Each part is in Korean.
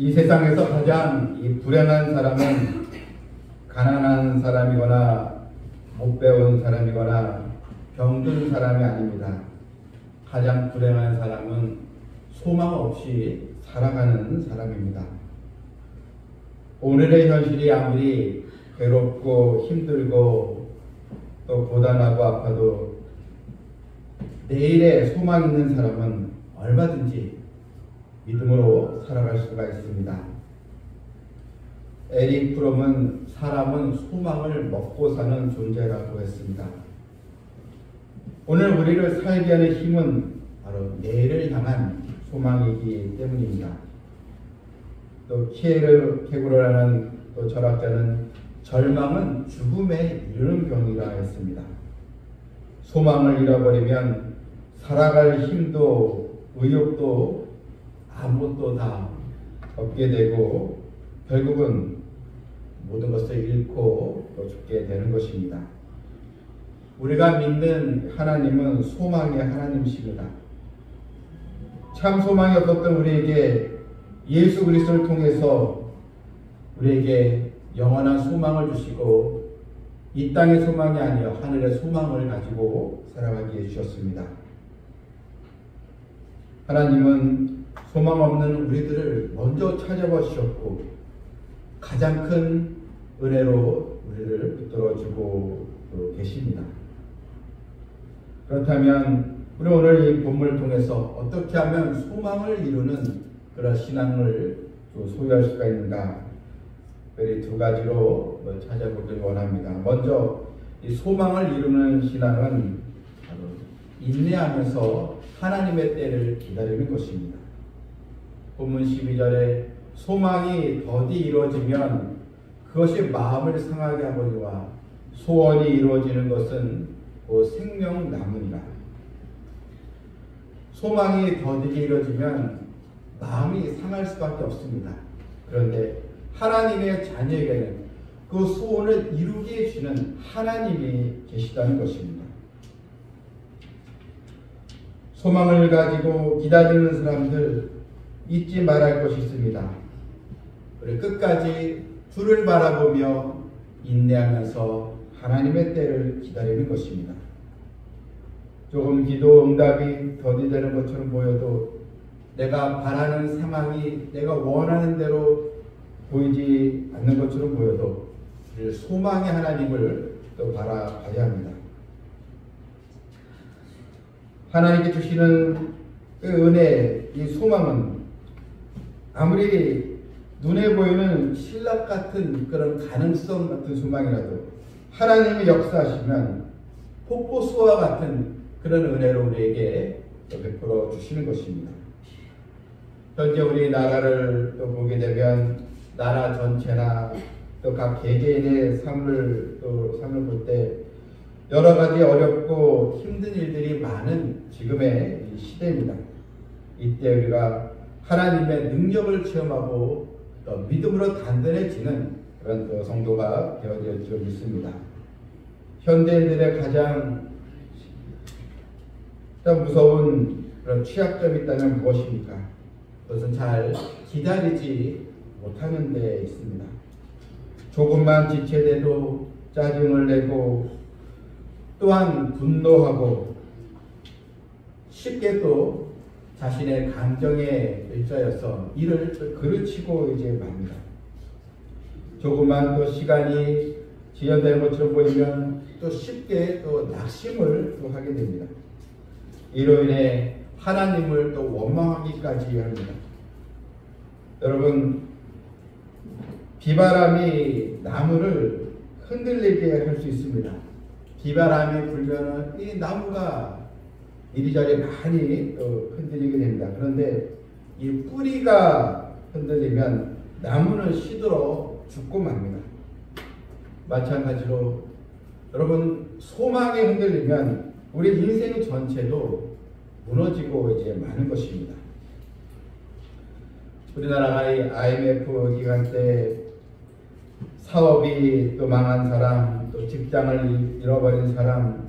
이 세상에서 가장 불행한 사람은 가난한 사람이거나 못 배운 사람이거나 병든 사람이 아닙니다. 가장 불행한 사람은 소망 없이 살아가는 사람입니다. 오늘의 현실이 아무리 괴롭고 힘들고 또 고단하고 아파도 내일에 소망 있는 사람은 얼마든지 믿음으로 살아갈 수가 있습니다. 에릭 프롬은 사람은 소망을 먹고 사는 존재라고 했습니다. 오늘 우리를 살게 하는 힘은 바로 내일을 향한 소망이기 때문입니다. 또 키에르 케고르라는 또 철학자는 절망은 죽음에 이르는 병이라 했습니다. 소망을 잃어버리면 살아갈 힘도 의욕도 아무것도 다 없게 되고 결국은 모든 것을 잃고 또 죽게 되는 것입니다. 우리가 믿는 하나님은 소망의 하나님이십니다. 참 소망이 없었던 우리에게 예수 그리스도를 통해서 우리에게 영원한 소망을 주시고 이 땅의 소망이 아니여 하늘의 소망을 가지고 살아가게 해주셨습니다. 하나님은 소망 없는 우리들을 먼저 찾아보셨고 가장 큰 은혜로 우리를 붙들어주고 계십니다. 그렇다면 우리 오늘 이 본문을 통해서 어떻게 하면 소망을 이루는 그런 신앙을 소유할 수가 있는가, 이 두 가지로 찾아보길 원합니다. 먼저 이 소망을 이루는 신앙은 바로 인내하면서 하나님의 때를 기다리는 것입니다. 본문 12절에 소망이 더디 이루어지면 그것이 마음을 상하게 하거니와 소원이 이루어지는 것은 그 생명나무니라. 소망이 더디게 이루어지면 마음이 상할 수밖에 없습니다. 그런데 하나님의 자녀에게는 그 소원을 이루게 해주는 하나님이 계시다는 것입니다. 소망을 가지고 기다리는 사람들 잊지 말할 것이 있습니다. 우리 끝까지 주를 바라보며 인내하면서 하나님의 때를 기다리는 것입니다. 조금 기도 응답이 더디되는 것처럼 보여도 내가 바라는 상황이 내가 원하는 대로 보이지 않는 것처럼 보여도 소망의 하나님을 또 바라봐야 합니다. 하나님께 주시는 그 은혜, 이 소망은 아무리 눈에 보이는 신락 같은 그런 가능성 같은 소망이라도 하나님이 역사하시면 폭포수와 같은 그런 은혜로 우리에게 베풀어 주시는 것입니다. 현재 우리 나라를 또 보게 되면 나라 전체나 또 각 개개인의 삶을 볼 때 여러 가지 어렵고 힘든 일들이 많은 지금의 이 시대입니다. 이때 우리가 하나님의 능력을 체험하고 또 믿음으로 단단해지는 그런 또 성도가 되어질 줄 믿습니다. 현대인들의 가장 무서운 그런 취약점이 있다면 무엇입니까? 그것은 잘 기다리지 못하는 데 있습니다. 조금만 지체돼도 짜증을 내고 또한 분노하고 쉽게 또 자신의 감정에 일자여서 이를 그르치고 이제 맙니다. 조금만 또 시간이 지연되는 것처럼 보이면 또 쉽게 또 낙심을 또 하게 됩니다. 이로 인해 하나님을 또 원망하기까지 합니다. 여러분, 비바람이 나무를 흔들리게 할 수 있습니다. 비바람이 불면은 이 나무가 이리저리 많이 또 흔들리게 됩니다. 그런데 이 뿌리가 흔들리면 나무는 시들어 죽고 맙니다. 마찬가지로 여러분, 소망이 흔들리면 우리 인생 전체도 무너지고 이제 마는 것입니다. 우리나라가 IMF 기간 때 사업이 또 망한 사람, 또 직장을 잃어버린 사람,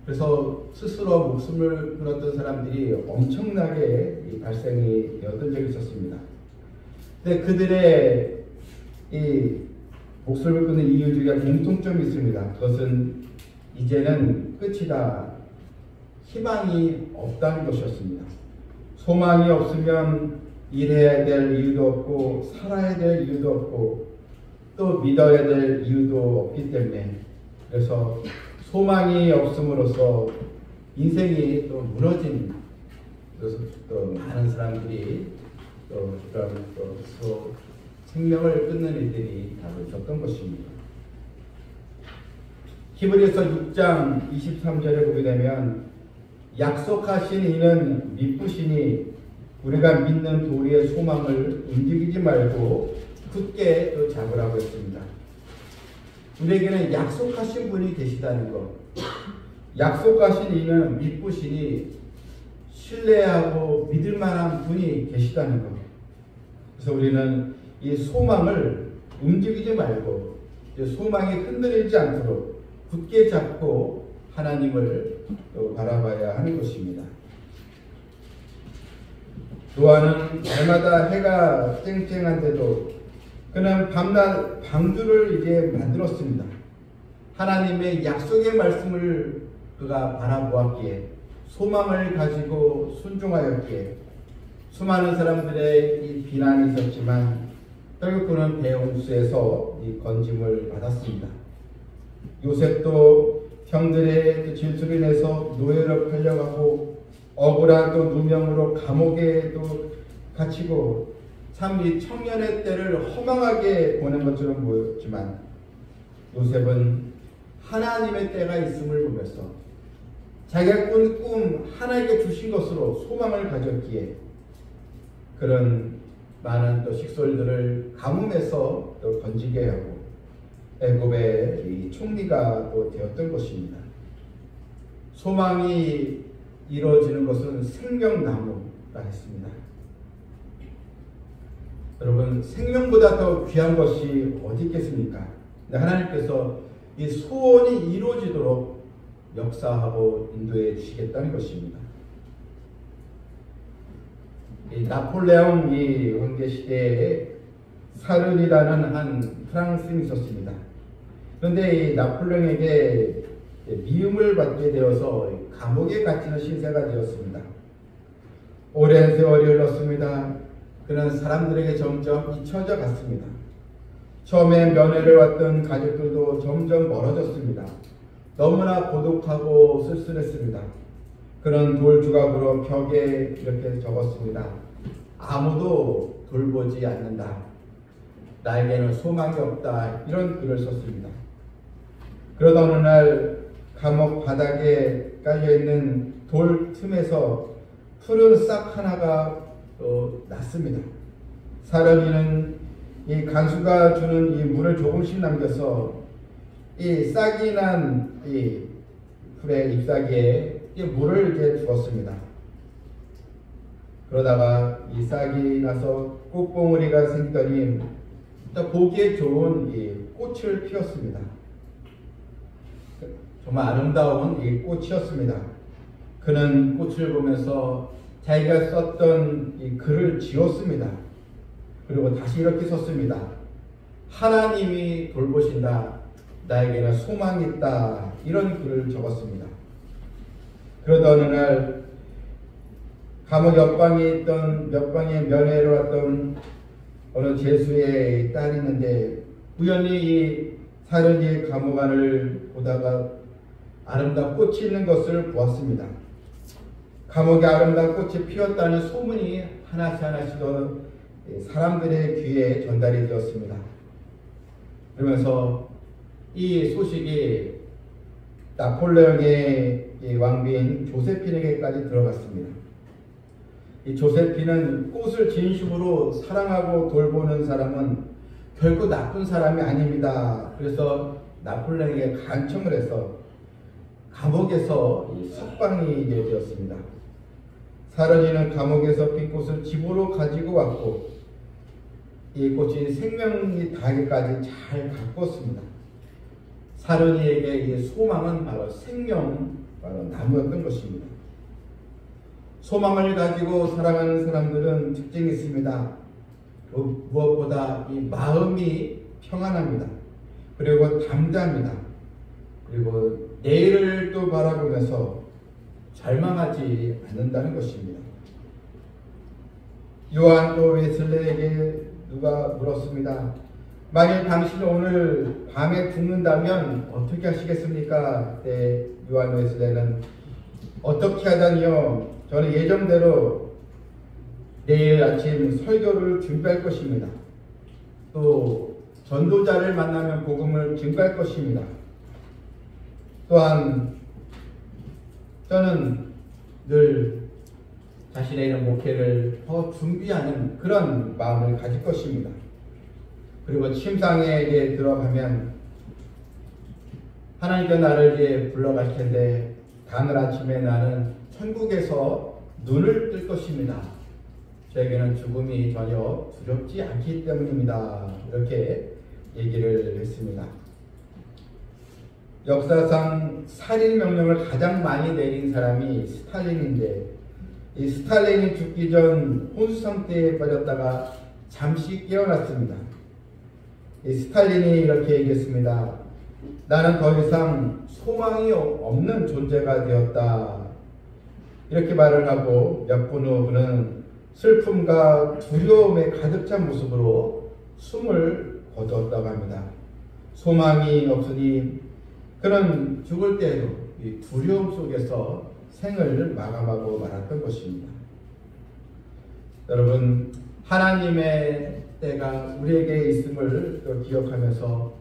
그래서 스스로 목숨을 끊었던 사람들이 엄청나게 발생이 되었던 적이 있었습니다. 근데 그들의 이 목숨을 끊는 이유 중에 공통점이 있습니다. 그것은 이제는 끝이다. 희망이 없다는 것이었습니다. 소망이 없으면 일해야 될 이유도 없고 살아야 될 이유도 없고 또 믿어야 될 이유도 없기 때문에, 그래서 소망이 없음으로써 인생이 또 무너진, 그래서 또 많은 사람들이 또 생명을 끊는 일들이 다루 있었던 것입니다. 히브리서 6장 23절에 보게 되면 약속하신 이는 미쁘시니 우리가 믿는 도리의 소망을 움직이지 말고 굳게 또 잡으라고 했습니다. 우리에게는 약속하신 분이 계시다는 것, 약속하신 이는 미쁘시니 신뢰하고 믿을 만한 분이 계시다는 것. 그래서 우리는 이 소망을 움직이지 말고 소망이 흔들리지 않도록 굳게 잡고 하나님을 또 바라봐야 하는 것입니다. 노아는 날마다 해가 쨍쨍한데도 그는 밤낮 방주를 이제 만들었습니다. 하나님의 약속의 말씀을 그가 바라보았기에, 소망을 가지고 순종하였기에 수많은 사람들의 이 비난이 있었지만 결국 그는 배홍수에서 이 건짐을 받았습니다. 요셉도 형들의 질투로 인해서 노예로 팔려가고 억울한 또 누명으로 감옥에 또 갇히고 참 이 청년의 때를 허망하게 보낸 것처럼 보였지만, 요셉은 하나님의 때가 있음을 보면서 자기가 꾼 꿈 하나님께 주신 것으로 소망을 가졌기에 그런 많은 또 식솔들을 가뭄에서 또 건지게 하고 애굽의 이 총리가 또 되었던 것입니다. 소망이 이루어지는 것은 생명나무라 했습니다. 여러분, 생명보다 더 귀한 것이 어디 있겠습니까? 하나님께서 이 소원이 이루어지도록 역사하고 인도해 주시겠다는 것입니다. 이 나폴레옹 이 황제 시대에 사른이라는 한 프랑스인이 있었습니다. 그런데 이 나폴레옹에게 미움을 받게 되어서 감옥에 갇히는 신세가 되었습니다. 오랜 세월이 흘렀습니다. 그는 사람들에게 점점 잊혀져 갔습니다. 처음에 면회를 왔던 가족들도 점점 멀어졌습니다. 너무나 고독하고 쓸쓸했습니다. 그는 돌 조각으로 벽에 이렇게 적었습니다. 아무도 돌보지 않는다. 나에게는 소망이 없다. 이런 글을 썼습니다. 그러다 어느 날 감옥 바닥에 깔려있는 돌 틈에서 푸른 싹 하나가 났습니다. 사람이는 이 간수가 주는 이 물을 조금씩 남겨서 이 싹이 난 이 풀의 잎사귀에 이 물을 이제 주었습니다. 그러다가 이 싹이 나서 꽃봉오리가 생더니 보기에 좋은 이 꽃을 피웠습니다. 정말 아름다운 이 꽃이었습니다. 그는 꽃을 보면서 자기가 썼던 이 글을 지웠습니다. 그리고 다시 이렇게 썼습니다. 하나님이 돌보신다. 나에게는 소망이 있다. 이런 글을 적었습니다. 그러다 어느 날 감옥 옆방에 있던 옆방에 면회로 왔던 어느 제수의 딸이 있는데 우연히 이 사른이의 감옥 안을 보다가 아름다운 꽃이 있는 것을 보았습니다. 감옥에 아름다운 꽃이 피었다는 소문이 하나씩 더 사람들의 귀에 전달이 되었습니다. 그러면서 이 소식이 나폴레옹의 왕비인 조세핀에게까지 들어갔습니다. 이 조세핀은 꽃을 진심으로 사랑하고 돌보는 사람은 결코 나쁜 사람이 아닙니다. 그래서 나폴레옹에게 간청을 해서 감옥에서 석방이 되었습니다. 사른이는 감옥에서 핀 꽃을 집으로 가지고 왔고 이 꽃이 생명이 닿기까지 잘 가꿨습니다. 사른이에게 이 소망은 바로 생명, 바로 나무였던 것입니다. 소망을 가지고 살아가는 사람들은 특징이 있습니다. 무엇보다 이 마음이 평안합니다. 그리고 담대합니다. 그리고 내일을 또 바라보면서 절망하지 않는다는 것입니다. 요한 또 웨슬레에게 누가 물었습니다. 만일 당신이 오늘 밤에 죽는다면 어떻게 하시겠습니까? 그때 요한 웨슬레는 어떻게 하다니요? 저는 예정대로 내일 아침 설교를 준비할 것입니다. 또 전도자를 만나면 복음을 증거할 것입니다. 또한 저는 늘 자신의 이런 목회를 더 준비하는 그런 마음을 가질 것입니다. 그리고 침상에 이제 들어가면 하나님께 나를 이제 불러갈 텐데 다음날 아침에 나는 천국에서 눈을 뜰 것입니다. 저에게는 죽음이 전혀 두렵지 않기 때문입니다. 이렇게 얘기를 했습니다. 역사상 살인 명령을 가장 많이 내린 사람이 스탈린인데 이 스탈린이 죽기 전 혼수 상태에 빠졌다가 잠시 깨어났습니다. 이 스탈린이 이렇게 얘기했습니다. 나는 더 이상 소망이 없는 존재가 되었다. 이렇게 말을 하고 몇 분 후 그는 슬픔과 두려움에 가득 찬 모습으로 숨을 거두었다고 합니다. 소망이 없으니 그는 죽을 때에도 이 두려움 속에서 생을 마감하고 말았던 것입니다. 여러분, 하나님의 때가 우리에게 있음을 또 기억하면서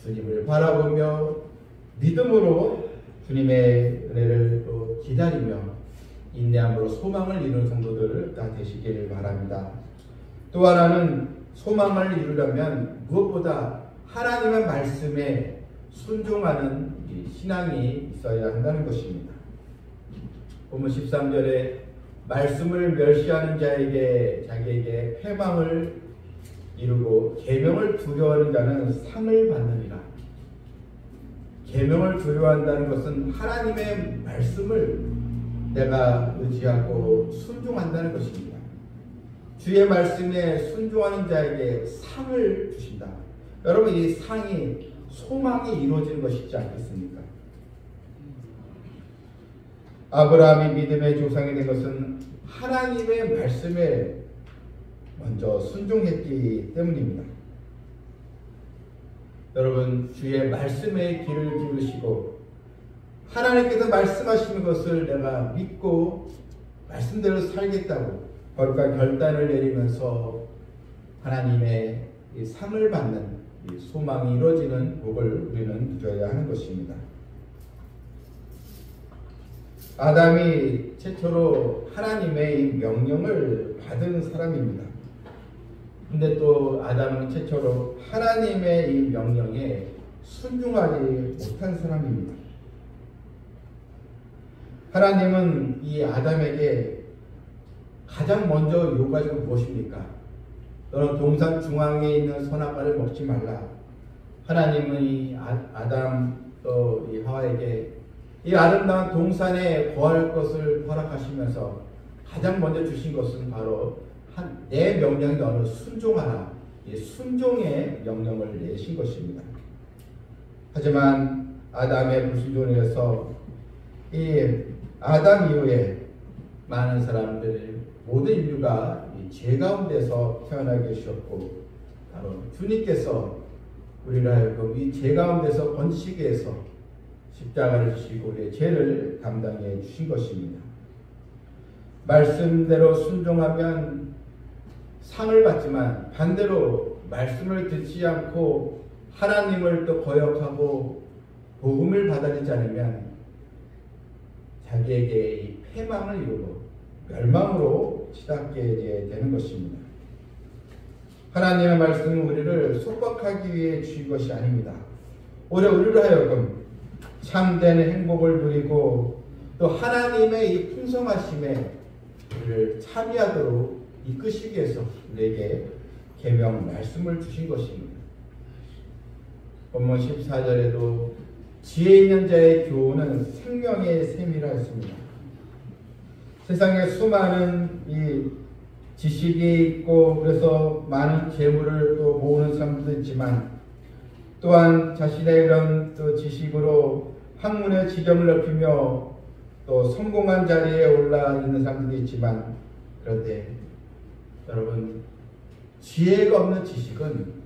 주님을 바라보며 믿음으로 주님의 은혜를 또 기다리며 인내함으로 소망을 이루는 성도들 다 되시기를 바랍니다. 또 하나는 소망을 이루려면 무엇보다 하나님의 말씀에 순종하는 신앙이 있어야 한다는 것입니다. 본문 13절에 말씀을 멸시하는 자에게 자기에게 패망을 이루고 계명을 두려워하는 자는 상을 받느니라. 계명을 두려워한다는 것은 하나님의 말씀을 내가 의지하고 순종한다는 것입니다. 주의 말씀에 순종하는 자에게 상을 주신다. 여러분, 이 상이 소망이 이루어지는 것이지 않겠습니까? 아브라함이 믿음의 조상이 된 것은 하나님의 말씀에 먼저 순종했기 때문입니다. 여러분, 주의 말씀에 귀를 기울이시고 하나님께서 말씀하시는 것을 내가 믿고 말씀대로 살겠다고 거룩한 결단을 내리면서 하나님의 이 상을 받는 이 소망이 이루어지는 복을 우리는 누려야 하는 것입니다. 아담이 최초로 하나님의 이 명령을 받은 사람입니다. 근데 또 아담은 최초로 하나님의 이 명령에 순종하지 못한 사람입니다. 하나님은 이 아담에게 가장 먼저 요구하신 건 무엇입니까? 너는 동산 중앙에 있는 선악과를 먹지 말라. 하나님은 이 아담 또 이 하와에게 이 아름다운 동산에 거할 것을 허락하시면서 가장 먼저 주신 것은 바로 내 명령에 너는 순종하라. 이 순종의 명령을 내신 것입니다. 하지만 아담의 불순종에 의해서 이 아담 이후에 많은 사람들, 모든 인류가 이 죄 가운데서 태어나게 하셨고 바로 주님께서 우리를 하여금 이 죄 가운데서 건지시기 위해서 십자가를 지시고 우리의 죄를 담당해 주신 것입니다. 말씀대로 순종하면 상을 받지만 반대로 말씀을 듣지 않고 하나님을 또 거역하고 복음을 받아들이지 않으면 자기에게 이 패망을 이루고 멸망으로 치닫게 되는 것입니다. 하나님의 말씀은 우리를 속박하기 위해 주신 것이 아닙니다. 오히려 우리를 하여금 참된 행복을 누리고 또 하나님의 이 풍성하심에 우리를 참여하도록 이끄시기 위해서 우리에게 계명 말씀을 주신 것입니다. 본문 14절에도 지혜 있는 자의 교훈은 생명의 샘이라 했습니다. 세상에 수많은 이 지식이 있고 그래서 많은 재물을 또 모으는 사람도 있지만 또한 자신의 이런 또 지식으로 학문의 지경을 넓히며 또 성공한 자리에 올라 있는 사람들도 있지만 그런데 여러분 지혜가 없는 지식은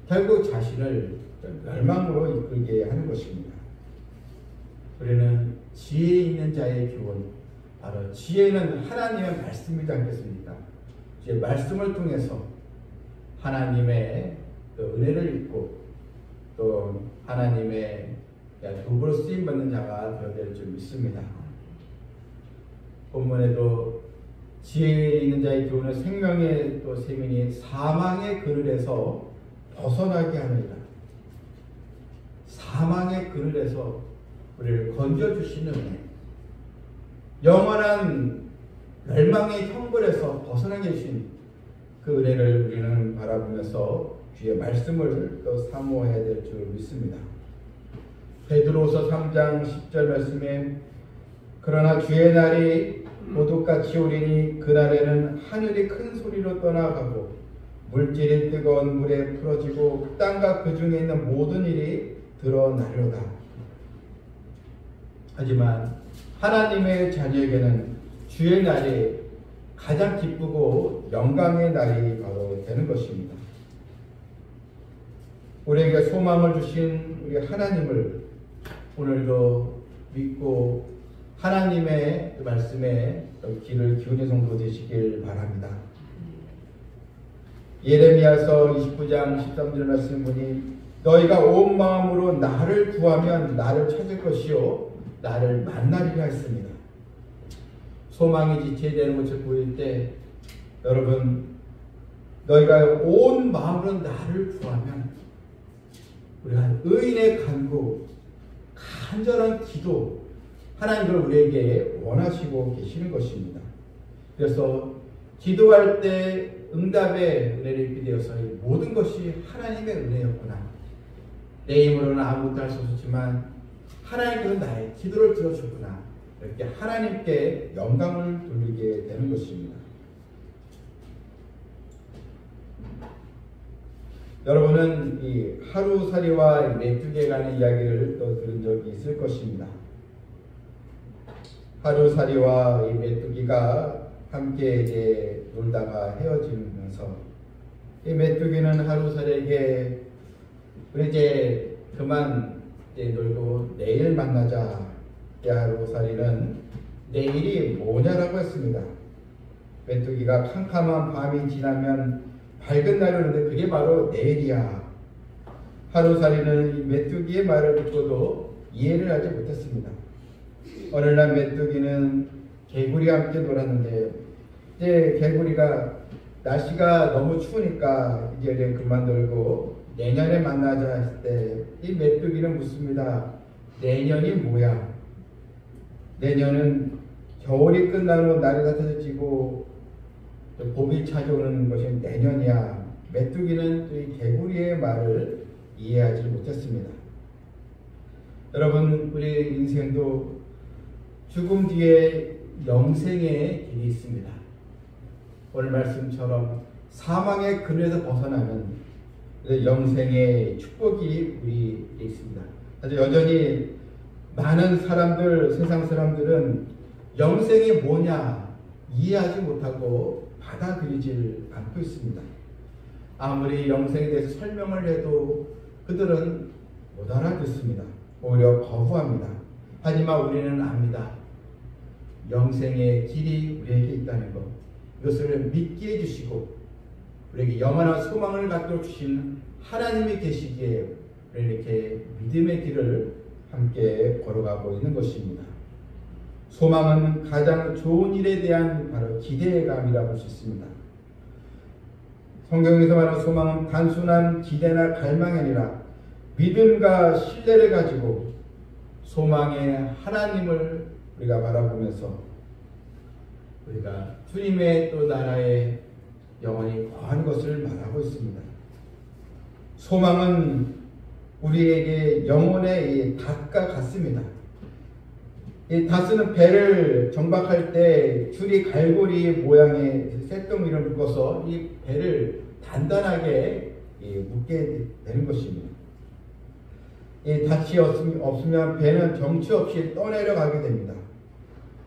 결국 자신을 멸망으로 이끌게 하는 것입니다. 우리는 지혜 있는 자의 교훈, 바로 지혜는 하나님의 말씀이지 않겠습니까? 이제 말씀을 통해서 하나님의 또 은혜를 입고 또 하나님의 도구로 쓰임받는 자가 되어야 될 줄 믿습니다. 본문에도 지혜 있는 자의 교훈은 생명의 또 세민이 사망의 그늘에서 벗어나게 합니다. 사망의 그늘에서 우리를 건져주시는 은혜, 영원한 멸망의 형벌에서 벗어나게 해주신 그 은혜를 우리는 바라보면서 주의 말씀을 또 사모해야 될 줄 믿습니다. 베드로후서 3장 10절 말씀에 그러나 주의 날이 도둑같이 오리니 그날에는 하늘이 큰 소리로 떠나가고 물질이 뜨거운 물에 풀어지고 땅과 그 중에 있는 모든 일이 드러나려다. 하지만 하나님의 자녀에게는 주의 날이 가장 기쁘고 영광의 날이 바로 되는 것입니다. 우리에게 소망을 주신 우리 하나님을 오늘도 믿고 하나님의 그 말씀에 귀를 기울이는 성도 되시길 바랍니다. 예레미야서 29장 13절 말씀 보니 너희가 온 마음으로 나를 구하면 나를 찾을 것이요 나를 만나리라 했습니다. 소망이 지체되는 것을 보일 때 여러분 너희가 온 마음으로 나를 구하면 우리가 의인의 간구 간절한 기도 하나님 그걸 우리에게 원하시고 계시는 것입니다. 그래서 기도할 때 응답의 은혜를 입게 되어서 모든 것이 하나님의 은혜였구나. 내 힘으로는 아무것도 할 수 없었지만 하나님께서 나의 기도를 들어주구나. 이렇게 하나님께 영광을 돌리게 되는 것입니다. 여러분은 이 하루살이와 메뚜기에 관한 이야기를 또 들은 적이 있을 것입니다. 하루살이와 이 메뚜기가 함께 이제 놀다가 헤어지면서 이 메뚜기는 하루살이에게 우리 이제 그만 이제 놀고 내일 만나자. 하루살이는 내일이 뭐냐라고 했습니다. 메뚜기가 캄캄한 밤이 지나면 밝은 날이 오는데 그게 바로 내일이야. 하루살이는 이 메뚜기의 말을 듣고도 이해를 하지 못했습니다. 어느 날 메뚜기는 개구리와 함께 놀았는데 이제 개구리가 날씨가 너무 추우니까 이제 그만 놀고 내년에 만나자 했을 때 이 메뚜기는 묻습니다. 내년이 뭐야? 내년은 겨울이 끝나고 날이 따뜻해지고 봄이 찾아오는 것이 내년이야. 메뚜기는 이 개구리의 말을 이해하지 못했습니다. 여러분 우리 인생도 죽음 뒤에 영생의 길이 있습니다. 오늘 말씀처럼 사망의 그늘에서 벗어나는 영생의 축복이 우리에게 있습니다. 아주 여전히 많은 사람들, 세상 사람들은 영생이 뭐냐 이해하지 못하고 받아들이질 않고 있습니다. 아무리 영생에 대해서 설명을 해도 그들은 못 알아듣습니다. 오히려 거부합니다. 하지만 우리는 압니다. 영생의 길이 우리에게 있다는 것, 이것을 믿게 해주시고 우리에게 영원한 소망을 갖도록 주신 하나님이 계시기에 우리는 이렇게 믿음의 길을 함께 걸어가고 있는 것입니다. 소망은 가장 좋은 일에 대한 바로 기대감이라고 볼 수 있습니다. 성경에서 말하는 소망은 단순한 기대나 갈망이 아니라 믿음과 신뢰를 가지고 소망의 하나님을 우리가 바라보면서 우리가 주님의 또 나라에 영원히 거하는 것을 말하고 있습니다. 소망은 우리에게 영혼의 이 닷과 같습니다. 이 닷은 배를 정박할 때 줄이 갈고리 모양의 쇳덩이를 묶어서 이 배를 단단하게 묶게 되는 것입니다. 이 닻이 없으면 배는 정치 없이 떠내려가게 됩니다.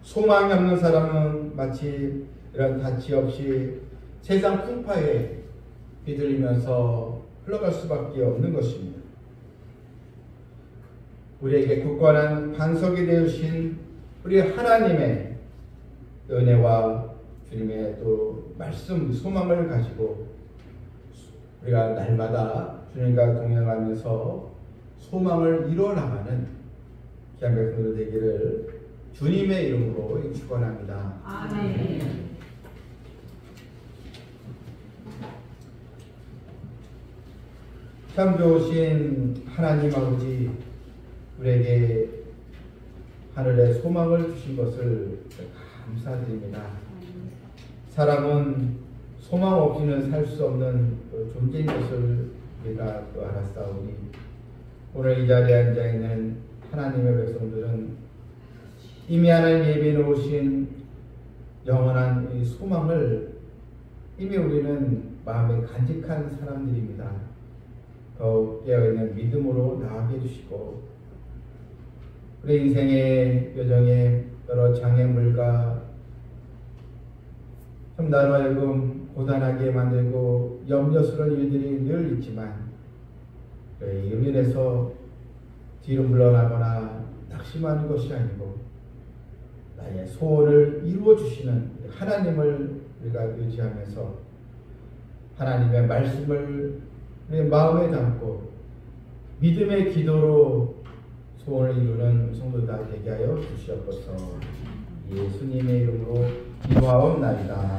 소망이 없는 사람은 마치 이런 닻이 없이 세상 풍파에 비들리면서 흘러갈 수밖에 없는 것입니다. 우리에게 굳건한 반석이 되어주신 우리 하나님의 은혜와 주님의 또 말씀, 소망을 가지고 우리가 날마다 주님과 동행하면서 소망을 이뤄나가는 귀한 백성들 되기를 주님의 이름으로 축원합니다. 아멘. 참 좋으신 하나님 아버지, 우리에게 하늘의 소망을 주신 것을 감사드립니다. 사람은 소망 없이는 살 수 없는 존재인 것을 우리가 또 알았사오니 오늘 이 자리에 앉아 있는 하나님의 백성들은 이미 하나님 예비해 놓으신 영원한 이 소망을 이미 우리는 마음에 간직한 사람들입니다. 더욱 깨어있는 믿음으로 나아가게 해주시고 우리 인생의 여정에 여러 장애물과 좀 나로 하여금 고단하게 만들고 염려스러운 일들이 늘 있지만 이로 인해서 뒤로 물러나거나 낙심하는 것이 아니고 나의 소원을 이루어 주시는 하나님을 우리가 의지하면서 하나님의 말씀을 우리 마음에 담고 믿음의 기도로 소원을 이루는 성도들 되게 하여 주시옵소서. 예수님의 이름으로 기도하옵나이다.